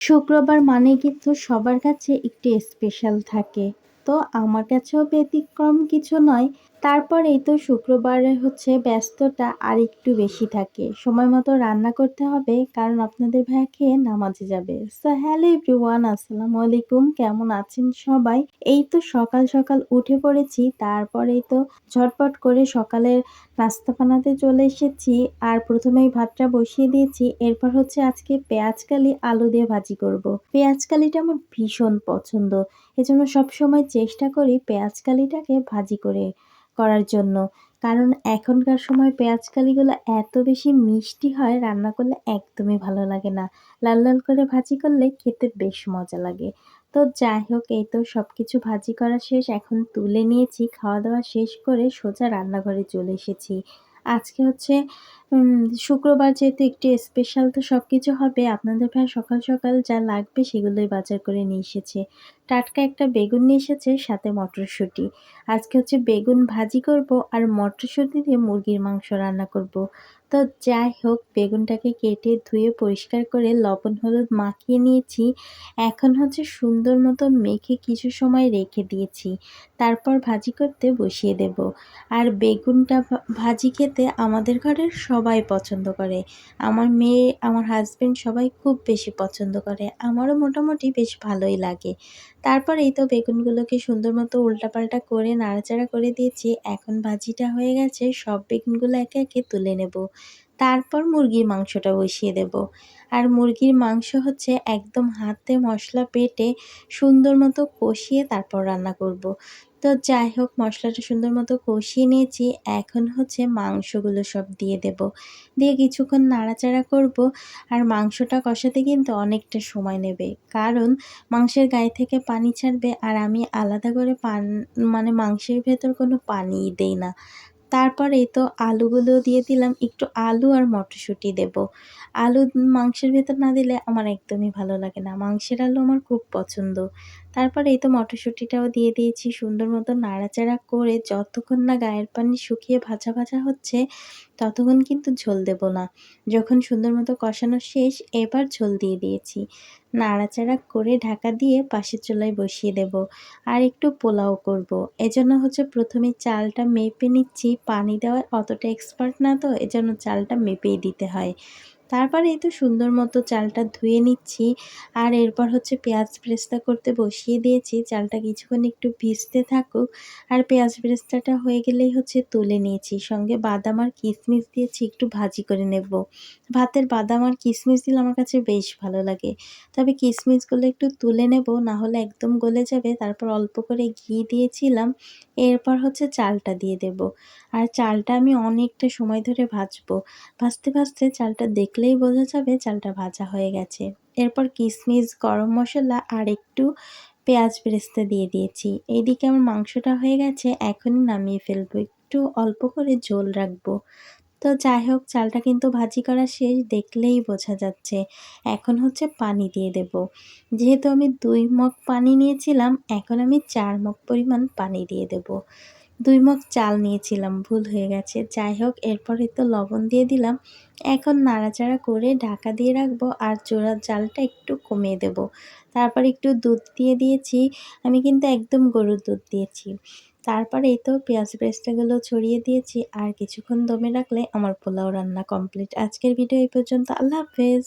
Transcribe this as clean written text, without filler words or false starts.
শুক্রবার মানে কিন্তু সবার কাছে একটু স্পেশাল থাকে। তো আমার কাছেও ব্যতিক্রম কিছু নয়। তারপরেই তো শুক্রবারে হচ্ছে ব্যস্ততা আরেকটু বেশি থাকে। সময় মতো রান্না করতে হবে কারণ আপনাদের ভাইয়া খেয়ে নামাজে যাবে। সো হ্যালো এভরিওয়ান, আসসালামু আলাইকুম। কেমন আছেন সবাই? এই তো সকাল, সকাল উঠে পড়েছি। তারপরেই তো ঝটপট করে সকালের নাস্তা বানাতে চলে এসেছি। আর প্রথমেই ভাতটা বসিয়ে দিয়েছি। এরপর হচ্ছে আজকে পেঁয়াজকালি আলু দিয়ে ভাজি করব। পেঁয়াজকালিটা আমার ভীষণ পছন্দ। এজন্য সবসময় চেষ্টা করি পেঁয়াজকালিটাকে ভাজি করার জন্য। কারণ এখনকার সময় পেঁয়াজকালিগুলো এত বেশি মিষ্টি হয়, রান্না করলে একদমই ভালো লাগে না। লাল, লাল করে ভাজি করলে খেতে বেশ মজা লাগে। তো যাই হোক, এই তো সবকিছু ভাজি করা শেষ। এখন তুলে নিয়েছি। খাওয়া-দাওয়া শেষ করে সোজা রান্নাঘরে চলে এসেছি। আজকে হচ্ছে শুক্রবার, যেহেতু একটু স্পেশাল, তো সবকিছু হবে। আপনাদের ভাইয়া সকাল, সকাল যা লাগবে সেগুলোই বাজার করে নিয়ে এসেছে। টাটকা একটা বেগুন নিয়ে এসেছে, সাথে মটরশুঁটি। আজকে হচ্ছে বেগুন ভাজি করব আর মটরশুঁটি দিয়ে মুরগির মাংস রান্না করব। তো যাই হোক, বেগুনটাকে কেটে ধুয়ে পরিষ্কার করে লবণ হলুদ মাখিয়ে নিয়েছি। এখন হচ্ছে সুন্দর মতো মেখে কিছু সময় রেখে দিয়েছি। তারপর ভাজি করতে বসিয়ে দেব। আর বেগুনটা ভাজি খেতে আমাদের ঘরের সবাই পছন্দ করে। আমার মেয়ে, আমার হাসব্যান্ড সবাই খুব বেশি পছন্দ করে। আমারও মোটামুটি বেশ ভালোই লাগে। তারপর এই তো বেগুনগুলোকে সুন্দর মতো উল্টাপাল্টা করে নাড়াচাড়া করে দিয়েছি। এখন ভাজিটা হয়ে গেছে, সব বেগুনগুলো একে, একে তুলে নেব। তারপর মুরগির মাংসটা বসিয়ে দেব। আর মুরগির মাংস হচ্ছে একদম হাতে মশলা বেটে সুন্দর মতো কষিয়ে তারপর রান্না করব। তো যাই হোক, মশলাটা সুন্দর মতো কষিয়ে নিয়েছি। এখন হচ্ছে মাংসগুলো সব দিয়ে দেব। দিয়ে কিছুক্ষণ নাড়াচাড়া করব। আর মাংসটা কষাতে কিন্তু অনেকটা সময় নেবে। কারণ মাংসের গায়ে থেকে পানি ছাড়বে, আর আমি আলাদা করে মানে মাংসের ভেতর কোনো পানিই দেই না। তারপর এই তো আলুগুলো দিয়ে দিলাম। একটু আলু আর মটরশুঁটি দেব। আলু মাংসের ভেতর না দিলে আমার একদমই ভালো লাগে না। মাংসের আলু আমার খুব পছন্দ। তারপর এই তো মটরশুঁটিটাও দিয়ে দিয়েছি। সুন্দর মতো নাড়াচাড়া করে যতক্ষণ না গায়ের পানি শুকিয়ে ভাজা, ভাজা হচ্ছে, ততক্ষণ কিন্তু ঝোল দেব না। যখন সুন্দর মতো কষানো শেষ, এবার ঝোল দিয়ে দিয়েছি। নাড়াচাড়া করে ঢাকা দিয়ে পাশের চুলায় বসিয়ে দেব। আর একটু পোলাও করব। এজন্য হচ্ছে প্রথমে চালটা মেপে নিচ্ছি। পানি দেওয়ায় অতটা এক্সপার্ট না তো, এজন্য চালটা মেপেই দিতে হয়। তারপরে এই তো সুন্দর মতো চালটা ধুয়ে নিচ্ছি। আর এরপর হচ্ছে পেঁয়াজ বেরেস্তা করতে বসিয়ে দিয়েছি। চালটা কিছুক্ষণ একটু ভিজতে থাকুক। আর পেঁয়াজ বেরেস্তাটা হয়ে গেলেই হচ্ছে তুলে নিয়েছি। সঙ্গে বাদাম আর কিশমিশ দিয়েছি, একটু ভাজি করে নেব। ভাতের বাদাম আর কিশমিশ দিলে আমার কাছে বেশ ভালো লাগে। তবে কিশমিশগুলো একটু তুলে নেব, না হলে একদম গলে যাবে। তারপর অল্প করে ঘি দিয়েছিলাম। এরপর হচ্ছে চালটা দিয়ে দেব। আর চালটা আমি অনেকটা সময় ধরে ভাজবো। ভাজতে, ভাজতে চালটা দেখলেই বোঝা যাবে চালটা ভাজা হয়ে গেছে। এরপর কিশমিশ, গরম মসলা আর একটু পেঁয়াজ বেরেস্তা দিয়ে দিয়েছি। এইদিকে আমার মাংসটা হয়ে গেছে, এখনই নামিয়ে ফেলবো। একটু অল্প করে ঝোল রাখবো। তো যাই হোক, চালটা কিন্তু ভাজি করা শেষ, দেখলেই বোঝা যাচ্ছে। এখন হচ্ছে পানি দিয়ে দেব। যেহেতু আমি ২ মগ পানি নিয়েছিলাম, এখন আমি ৪ মগ পরিমাণ পানি দিয়ে দেব। ২ মগ চাল নিয়েছিলাম, ভুল হয়ে গেছে। যাই হোক, এরপরে তো লবণ দিয়ে দিলাম। এখন নাড়াচাড়া করে ঢাকা দিয়ে রাখবো আর চুলার জালটা একটু কমিয়ে দেব। তারপর একটু দুধ দিয়ে দিয়েছি। আমি কিন্তু একদম গরুর দুধ দিয়েছি। তারপরে এই তো পেঁয়াজ বেরেস্তাগুলো ছড়িয়ে দিয়েছি। আর কিছুক্ষণ দমে রাখলে আমার পোলাও রান্না কমপ্লিট। আজকের ভিডিও এই পর্যন্ত। আল্লাহ হাফেজ।